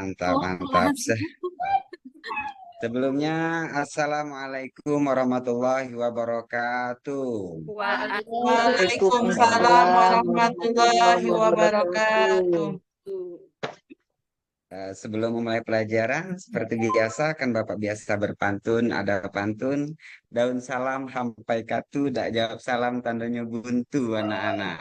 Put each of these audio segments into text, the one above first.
mantap, mantap. Sebelumnya, Assalamualaikum warahmatullahi wabarakatuh. Waalaikumsalam Waalaikumsalam warahmatullahi warahmatullahi wabarakatuh. wabarakatuh. Sebelum memulai pelajaran, seperti biasa, kan Bapak biasa berpantun, ada pantun, daun salam hampai katu, dak jawab salam tandanya buntu, anak-anak.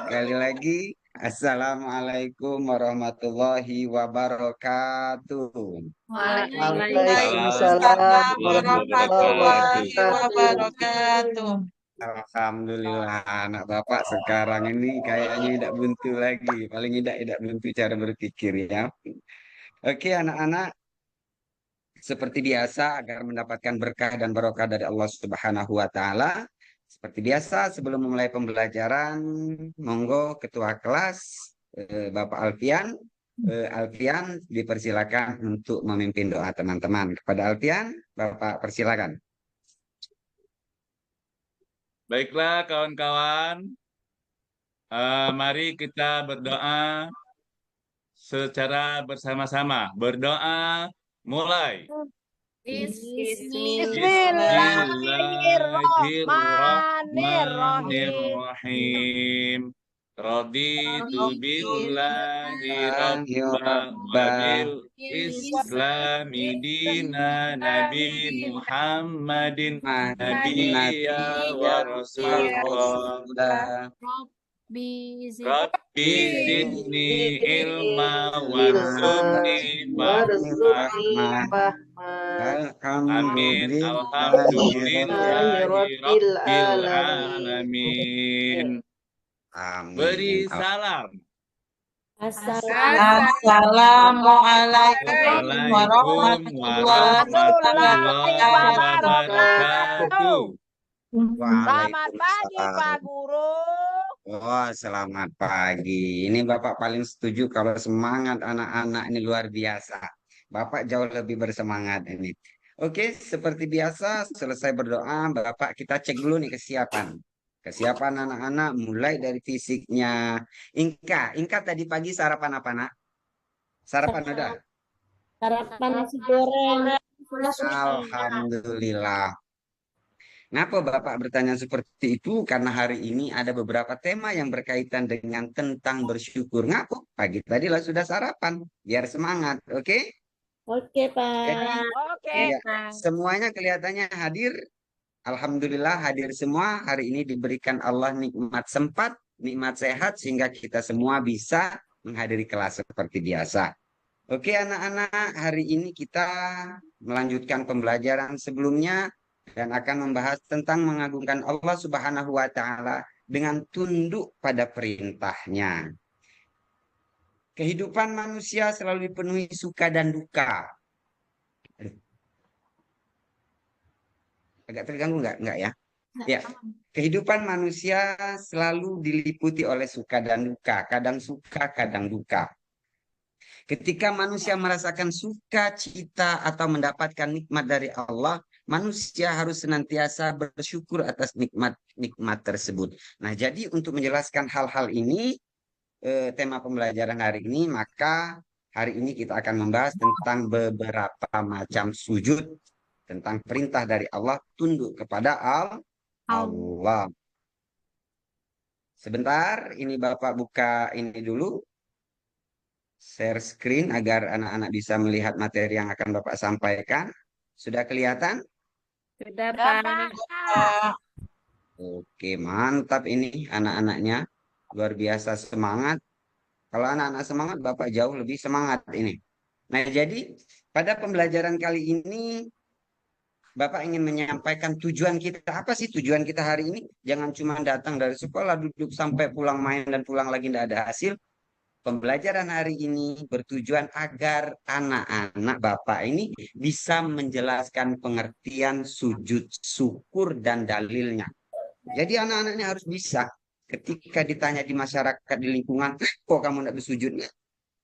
Sekali lagi, Assalamualaikum warahmatullahi wabarakatuh. Waalaikumsalam Waalaikumsalam warahmatullahi warahmatullahi wabarakatuh. wabarakatuh. Alhamdulillah, anak Bapak sekarang ini kayaknya tidak buntu lagi. Paling tidak buntu cara berpikir ya. Oke, anak-anak, seperti biasa agar mendapatkan berkah dan barokah dari Allah Subhanahu wa taala. Seperti biasa, sebelum memulai pembelajaran, monggo ketua kelas Bapak Alfian. Alfian dipersilakan untuk memimpin doa teman-teman. Kepada Alfian, Bapak persilakan. Baiklah kawan-kawan, mari kita berdoa secara bersama-sama. Berdoa mulai. Bismillahirrahmanirrahim. Raditu billahi rabba wa bil islami dina Nabi Muhammadin nabiyya wa rasulullah. Rabbi zidni ilma warzuqni fahma. Amin. Alhamdulillahi rabbil alamin. Beri salam. Assalamualaikum warahmatullahi wabarakatuh. Selamat pagi Pak Guru. Wah, selamat pagi. Ini Bapak paling setuju kalau semangat anak-anak ini luar biasa. Bapak jauh lebih bersemangat ini. Oke, seperti biasa selesai berdoa, Bapak kita cek dulu nih kesiapan. Kesiapan anak-anak mulai dari fisiknya. Inka tadi pagi sarapan apa, Nak? Sarapan udah? Sarapan nasi goreng. Alhamdulillah. Kenapa Bapak bertanya seperti itu? Karena hari ini ada beberapa tema yang berkaitan dengan tentang bersyukur. Ngaku? Pagi tadi lah sudah sarapan. Biar semangat, oke? Oke, Pak. Jadi, Oke, ya, semuanya kelihatannya hadir. Alhamdulillah hadir semua. Hari ini diberikan Allah nikmat sempat, nikmat sehat, sehingga kita semua bisa menghadiri kelas seperti biasa. Oke anak-anak, hari ini kita melanjutkan pembelajaran sebelumnya dan akan membahas tentang mengagungkan Allah Subhanahu wa taala dengan tunduk pada perintahnya. Kehidupan manusia selalu dipenuhi suka dan duka. Agak terganggu nggak? Nggak ya? Ya, kehidupan manusia selalu diliputi oleh suka dan duka. Kadang suka, kadang duka. Ketika manusia merasakan sukacita atau mendapatkan nikmat dari Allah, manusia harus senantiasa bersyukur atas nikmat-nikmat tersebut. Nah, jadi untuk menjelaskan hal-hal ini, tema pembelajaran hari ini, maka hari ini kita akan membahas tentang beberapa macam sujud, tentang perintah dari Allah, tunduk kepada Allah. Sebentar, ini Bapak buka ini dulu. Share screen agar anak-anak bisa melihat materi yang akan Bapak sampaikan. Sudah kelihatan? Sudah, Pak. Oke, mantap ini anak-anaknya. Luar biasa semangat. Kalau anak-anak semangat, Bapak jauh lebih semangat ini. Nah, jadi pada pembelajaran kali ini, Bapak ingin menyampaikan tujuan kita. Apa sih tujuan kita hari ini? Jangan cuma datang dari sekolah, duduk sampai pulang main dan pulang lagi tidak ada hasil. Pembelajaran hari ini bertujuan agar anak-anak Bapak ini bisa menjelaskan pengertian sujud syukur dan dalilnya. Jadi anak-anak ini harus bisa ketika ditanya di masyarakat di lingkungan, kok kamu tidak bersujud?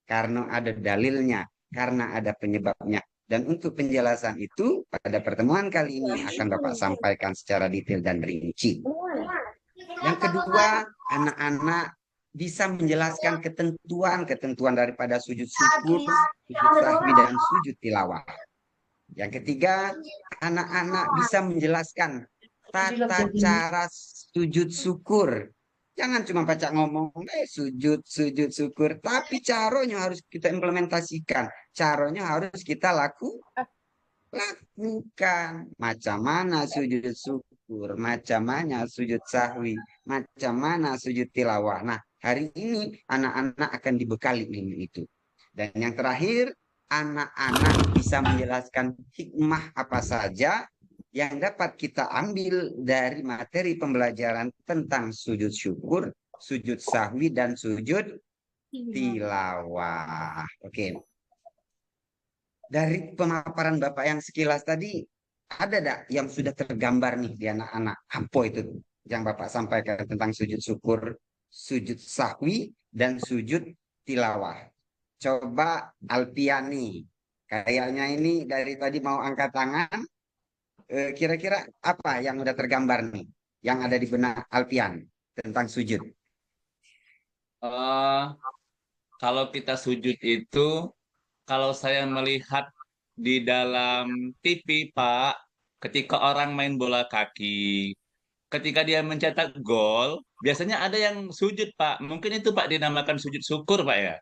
Karena ada dalilnya, karena ada penyebabnya. Dan untuk penjelasan itu pada pertemuan kali ini akan Bapak sampaikan secara detail dan rinci. Yang kedua, anak-anak bisa menjelaskan ketentuan daripada sujud syukur, sujud sahwi, dan sujud tilawah. Yang ketiga, anak-anak bisa menjelaskan tata cara sujud syukur. Jangan cuma baca ngomong, sujud syukur. Tapi caranya harus kita implementasikan. Caranya harus kita lakukan. Macam mana sujud syukur, macam mana sujud sahwi, macam mana sujud tilawah. Nah, hari ini anak-anak akan dibekali ilmu itu. Dan yang terakhir, anak-anak bisa menjelaskan hikmah apa saja yang dapat kita ambil dari materi pembelajaran tentang sujud syukur, sujud sahwi, dan sujud tilawah. Oke. Dari pemaparan Bapak yang sekilas tadi, ada tak yang sudah tergambar nih di anak-anak? Apa itu yang Bapak sampaikan tentang sujud syukur, sujud sahwi, dan sujud tilawah? Coba Alpiani, kayaknya ini dari tadi mau angkat tangan. Kira-kira apa yang udah tergambar nih, yang ada di benak Alpian tentang sujud? Kalau kita sujud itu, kalau saya melihat di dalam TV, Pak, ketika orang main bola kaki, ketika dia mencetak gol, biasanya ada yang sujud, Pak. Mungkin itu, Pak, dinamakan sujud syukur, Pak, ya?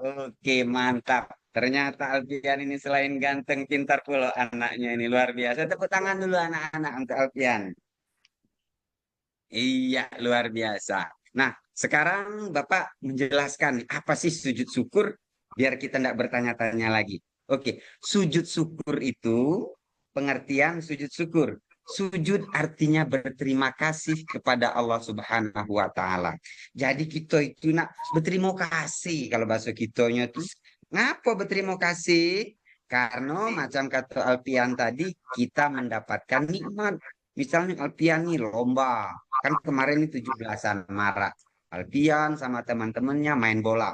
Oke, mantap. Ternyata Alpian ini selain ganteng, pintar pula anaknya ini. Luar biasa. Tepuk tangan dulu anak-anak untuk Alpian. Iya, luar biasa. Nah, sekarang Bapak menjelaskan apa sih sujud syukur, biar kita tidak bertanya-tanya lagi. Oke, sujud syukur itu pengertian sujud syukur. Sujud artinya berterima kasih kepada Allah Subhanahu wa Ta'ala. Jadi kita itu nak berterima kasih. Kalau bahasa kitanya itu, ngapa berterima kasih? Karena macam kata Alpian tadi, kita mendapatkan nikmat. Misalnya Alpian nih lomba. Kan kemarin ini 17-an Maret. Alpian sama teman-temannya main bola.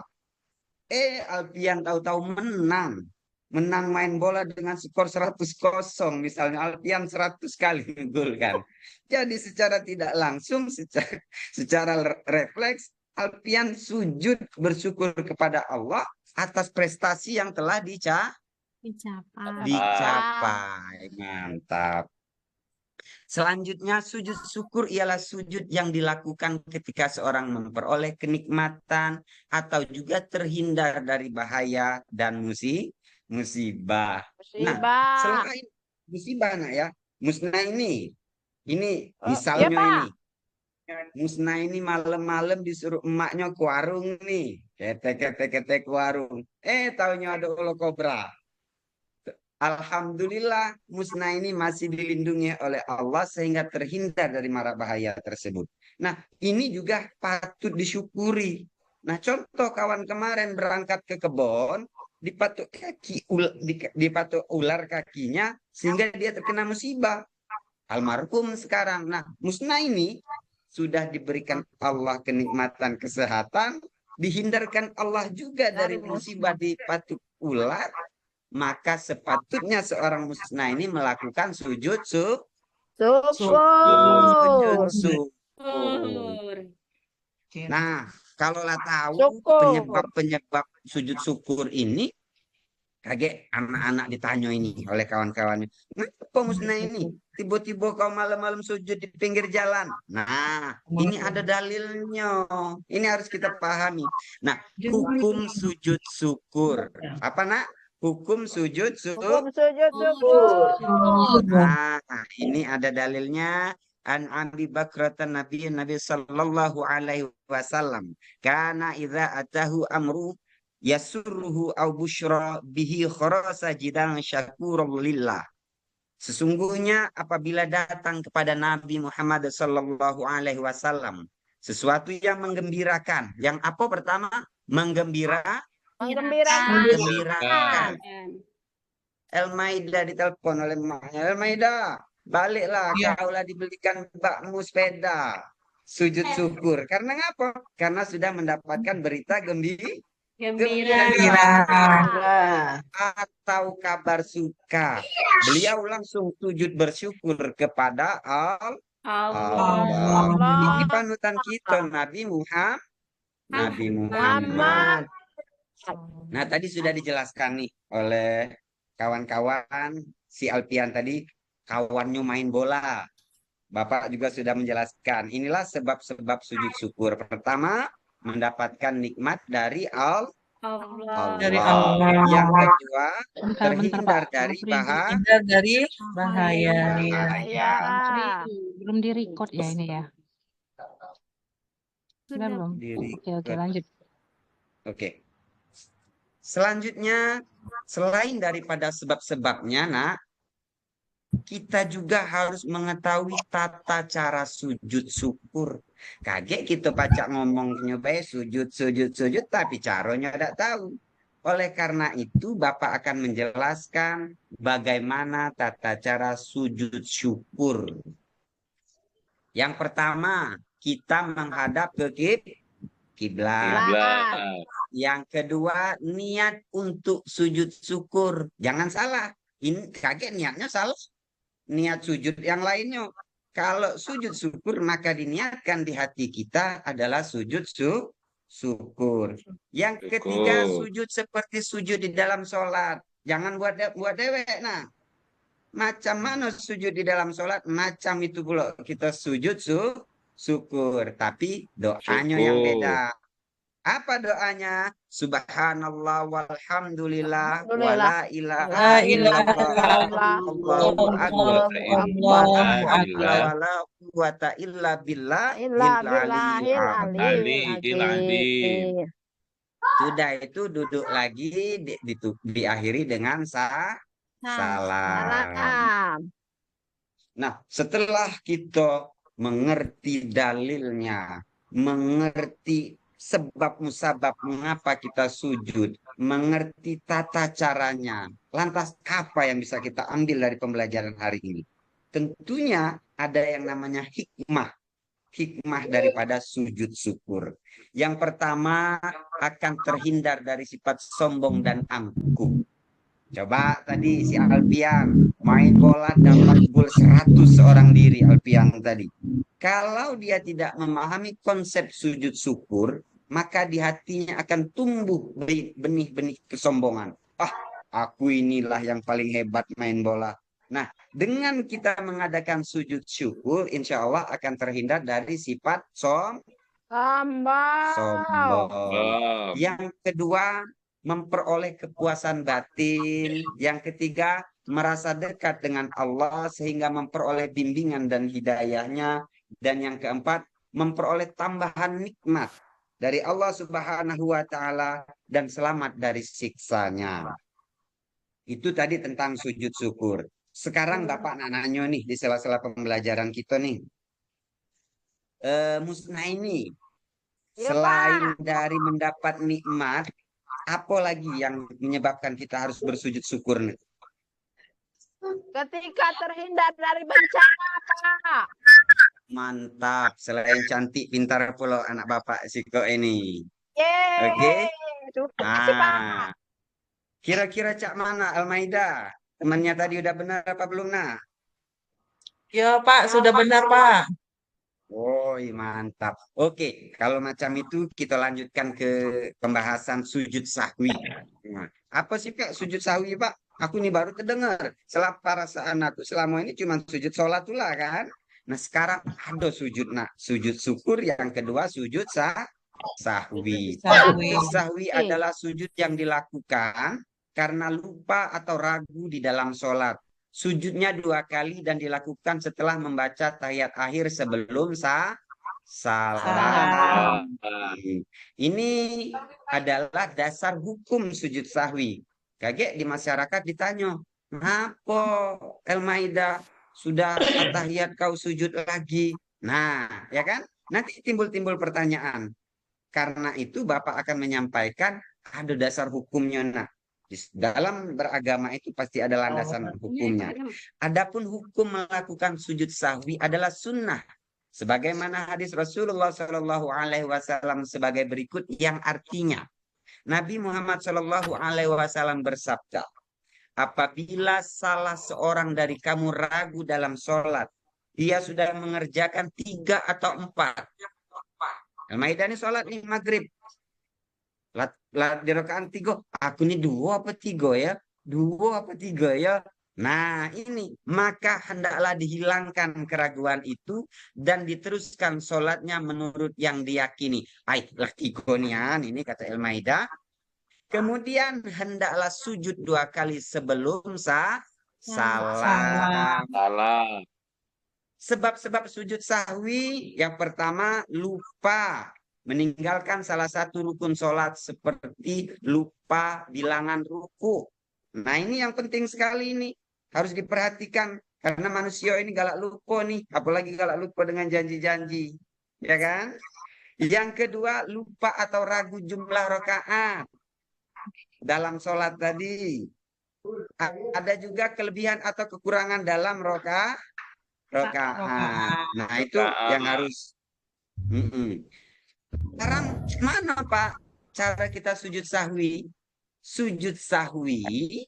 Alpian tahu-tahu menang. Menang main bola dengan skor 100-0. Misalnya Alpian 100 kali gol kan. Jadi secara tidak langsung, secara refleks, Alpian sujud bersyukur kepada Allah atas prestasi yang telah dicapai. Mantap. Selanjutnya, sujud syukur ialah sujud yang dilakukan ketika seorang memperoleh kenikmatan atau juga terhindar dari bahaya dan musibah. Nah, selain musibah, nak ya, musnah ini misalnya Pak. ini, musnah ini malam-malam disuruh emaknya ke warung nih, ketek ke warung. Taunya ada ular kobra. Alhamdulillah, musnah ini masih dilindungi oleh Allah sehingga terhindar dari mara bahaya tersebut. Nah, ini juga patut disyukuri. Nah, contoh kawan kemarin berangkat ke kebun, dipatuk ular kakinya sehingga dia terkena musibah. Almarhum sekarang. Nah, musnah ini sudah diberikan Allah kenikmatan kesehatan, dihindarkan Allah juga dari musibah dipatuk ular. Maka sepatutnya seorang musnah ini melakukan sujud Syukur. Nah, kalaulah tahu Syukur. penyebab sujud syukur ini, kaget anak-anak ditanya ini oleh kawan-kawannya. Kenapa musnah ini? Tiba-tiba kau malam-malam sujud di pinggir jalan. Nah, ini ada dalilnya. Ini harus kita pahami. Nah, hukum sujud syukur. Apa, nak? Hukum sujud syukur. Nah, ini ada dalilnya. An Abi Bakratan Nabi sallallahu alaihi wasallam. Kana idza atahu amru yasurruhu au busyra bihi kharasa jidan syakurul lillah. Sesungguhnya apabila datang kepada Nabi Muhammad sallallahu alaihi wasallam sesuatu yang menggembirakan, yang apa pertama? Menggembirakan. Elmaida ditelepon oleh emaknya. Elmaida, baliklah, kaulah dibelikan bakmu sepeda. Sujud syukur. Karena ngapa? Karena sudah mendapatkan berita gembira atau kabar suka. Beliau langsung sujud bersyukur kepada Allah. Ini panutan kita Nabi Muhammad. Nabi Muhammad. Muhammad. Nah, tadi sudah dijelaskan nih oleh kawan-kawan si Alpian tadi, kawannya main bola. Bapak juga sudah menjelaskan. Inilah sebab-sebab sujud syukur. Pertama, mendapatkan nikmat dari Allah. Dari Allah. Allah. Yang kedua, Bentar, terhindar Pak. dari Belum Terhindar dari bahaya. Ya. belum di-record ya ini ya. Sudah belum? diri. Oke, lanjut. Oke. Selanjutnya, selain daripada sebab-sebabnya, nak, kita juga harus mengetahui tata cara sujud syukur. Kaget kita pacak ngomong nyobai sujud, tapi caranya tidak tahu. Oleh karena itu, Bapak akan menjelaskan bagaimana tata cara sujud syukur. Yang pertama, kita menghadap ke kiblat. Kiblat. Yang kedua, niat untuk sujud syukur. Jangan salah. Ini kaget niatnya salah. Niat sujud yang lainnya. Kalau sujud syukur, maka diniatkan di hati kita adalah sujud syukur. Yang ketiga, sujud seperti sujud di dalam sholat. Jangan buat dewek. Nah, macam mana sujud di dalam sholat? Macam itu pula kita sujud syukur. Tapi doanya yang beda. Apa doanya? Subhanallah walhamdulillah wala ilaha illallah Allahu akbar wala quwata illa billahil aliyyil azim. Sudah itu duduk lagi diakhiri dengan salam. Nah, setelah kita mengerti dalilnya, mengerti sebab musabab mengapa kita sujud, mengerti tata caranya. Lantas apa yang bisa kita ambil dari pembelajaran hari ini? Tentunya ada yang namanya hikmah. Hikmah daripada sujud syukur. Yang pertama, akan terhindar dari sifat sombong dan angkuh. Coba tadi si Alpian main bola dapat gol 100 seorang diri Alpian tadi. Kalau dia tidak memahami konsep sujud syukur, maka di hatinya akan tumbuh benih-benih kesombongan. Aku inilah yang paling hebat main bola. Nah, dengan kita mengadakan sujud syukur, insya Allah akan terhindar dari sifat sombong. Yang kedua, memperoleh kepuasan batin. Yang ketiga, merasa dekat dengan Allah sehingga memperoleh bimbingan dan hidayahnya. Dan yang keempat, memperoleh tambahan nikmat dari Allah Subhanahu wa Ta'ala dan selamat dari siksanya. Itu tadi tentang sujud syukur. Sekarang Bapak nanya nih di sela-sela pembelajaran kita nih. Musnah ini selain dari mendapat nikmat, apa lagi yang menyebabkan kita harus bersujud syukur nih? Ketika terhindar dari bencana, Pak. Mantap, selain cantik, pintar pula anak Bapak Siko ini. Oke. Kira-kira Cak mana Almaida? Temannya tadi udah benar apa belum nah? Ya Pak, sudah benar Pak. Mantap. Oke, kalau macam itu kita lanjutkan ke pembahasan sujud sahwi. Nah, apa sih Pak sujud sahwi Pak? Aku ini baru kedengar. Perasaan aku selama ini cuma sujud sholat lah kan. Nah sekarang ada sujud syukur, yang kedua sujud sahwi. Sahwi adalah sujud yang dilakukan karena lupa atau ragu di dalam sholat. Sujudnya 2 kali dan dilakukan setelah membaca tahiyat akhir sebelum salam. Ini adalah dasar hukum sujud sahwi. Kaget di masyarakat ditanya, kenapa Al-Maidah sudah tahiyat kau sujud lagi? Nah, ya kan? Nanti timbul pertanyaan. Karena itu Bapak akan menyampaikan ada dasar hukumnya. Nah, di dalam beragama itu pasti ada landasan hukumnya. Adapun hukum melakukan sujud sahwi adalah sunnah. Sebagaimana hadis Rasulullah SAW sebagai berikut yang artinya Nabi Muhammad SAW bersabda, apabila salah seorang dari kamu ragu dalam sholat, dia sudah mengerjakan 3 atau 4. Al-Maidah ini sholat nih maghrib. Di rakaat 3, aku ini 2 apa 3 ya? 2 apa 3 ya? Nah, ini maka hendaklah dihilangkan keraguan itu dan diteruskan sholatnya menurut yang diyakini. Lah 3 nian, ini kata Al-Maidah. Kemudian hendaklah sujud 2 kali sebelum salam. Salah. Sebab-sebab sujud sahwi yang pertama lupa meninggalkan salah satu rukun sholat seperti lupa bilangan ruku. Nah ini yang penting sekali ini harus diperhatikan karena manusia ini galak lupa nih, apalagi galak lupa dengan janji-janji, ya kan? Yang kedua lupa atau ragu jumlah rakaat dalam sholat tadi. Ada juga kelebihan atau kekurangan dalam rakaat. Nah itu yang harus. Sekarang mana Pak cara kita sujud sahwi? Sujud sahwi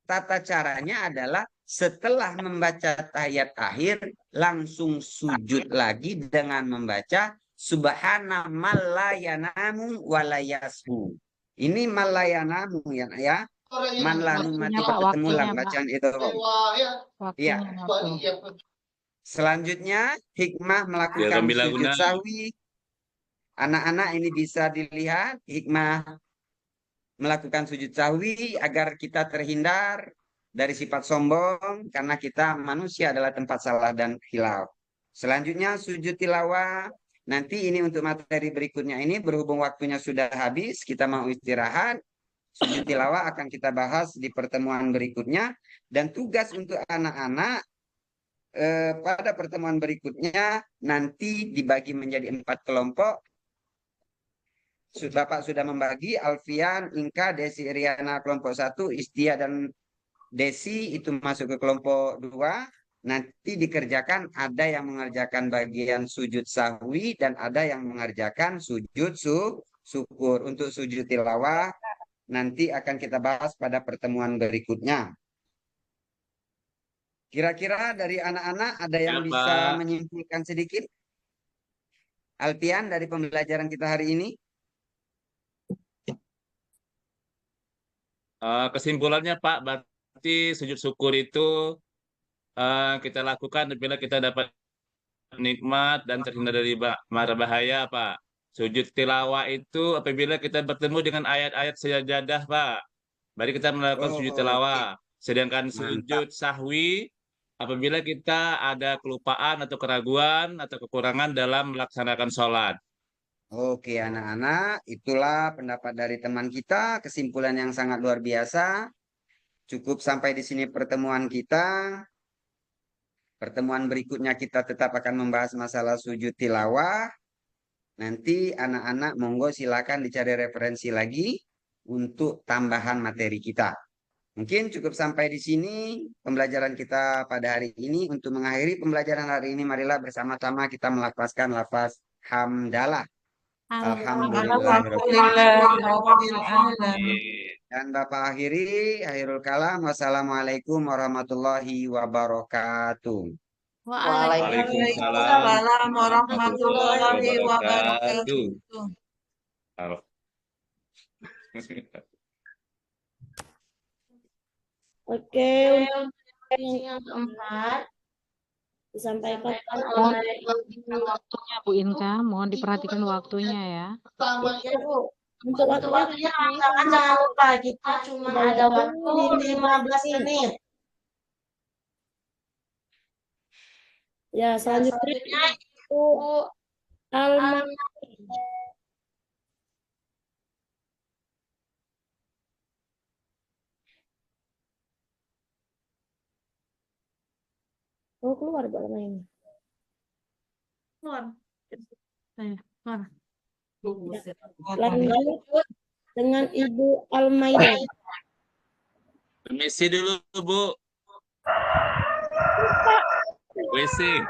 tata caranya adalah setelah membaca tahiyat akhir langsung sujud lagi dengan membaca subhana malayanamu walayashu. Ini malayanamu ya. Man lanu mati bertemu lang bacaan itu. Iya. Selanjutnya hikmah melakukan sujud sahwi. Anak-anak ini bisa dilihat hikmah melakukan sujud sahwi agar kita terhindar dari sifat sombong karena kita manusia adalah tempat salah dan khilaf. Selanjutnya sujud tilawah. Nanti ini untuk materi berikutnya ini berhubung waktunya sudah habis, kita mau istirahat. Sujud tilawah akan kita bahas di pertemuan berikutnya dan tugas untuk anak-anak pada pertemuan berikutnya nanti dibagi menjadi 4 kelompok. Bapak sudah membagi Alfian, Inka, Desi, Iriana kelompok 1, Istia dan Desi itu masuk ke kelompok 2. Nanti dikerjakan ada yang mengerjakan bagian sujud sahwi dan ada yang mengerjakan sujud syukur. Untuk sujud tilawah nanti akan kita bahas pada pertemuan berikutnya. Kira-kira dari anak-anak ada yang bisa menyimpulkan sedikit? Alfian dari pembelajaran kita hari ini? Kesimpulannya Pak, berarti sujud syukur itu kita lakukan apabila kita dapat nikmat dan terhindar dari mara bahaya Pak. Sujud tilawah itu apabila kita bertemu dengan ayat-ayat sajadah Pak. Berarti kita melakukan sujud tilawah. Sedangkan sujud sahwi apabila kita ada kelupaan atau keraguan atau kekurangan dalam melaksanakan sholat. Oke anak-anak, itulah pendapat dari teman kita, kesimpulan yang sangat luar biasa. Cukup sampai di sini pertemuan kita. Pertemuan berikutnya kita tetap akan membahas masalah sujud tilawah. Nanti anak-anak monggo silakan dicari referensi lagi untuk tambahan materi kita. Mungkin cukup sampai di sini pembelajaran kita pada hari ini. Untuk mengakhiri pembelajaran hari ini, marilah bersama-sama kita melafazkan lafaz hamdalah. Alhamdulillah. Dan Bapak akhiri, akhirul kalam. Wassalamualaikum warahmatullahi wabarakatuh. Waalaikumsalam warahmatullahi wabarakatuh. Oke, untuk yang keempat disampaikan oleh Waktunya Bu Inka, mohon diperhatikan waktunya ya. Bu. Untuk waktunya jangan lupa kita cuma ada waktu 15 menit. Ya, selanjutnya itu Almani. Oh, keluar Bu Almani. Keluar. Lanjut dengan Ibu Almaidah. Permisi dulu Bu. WC.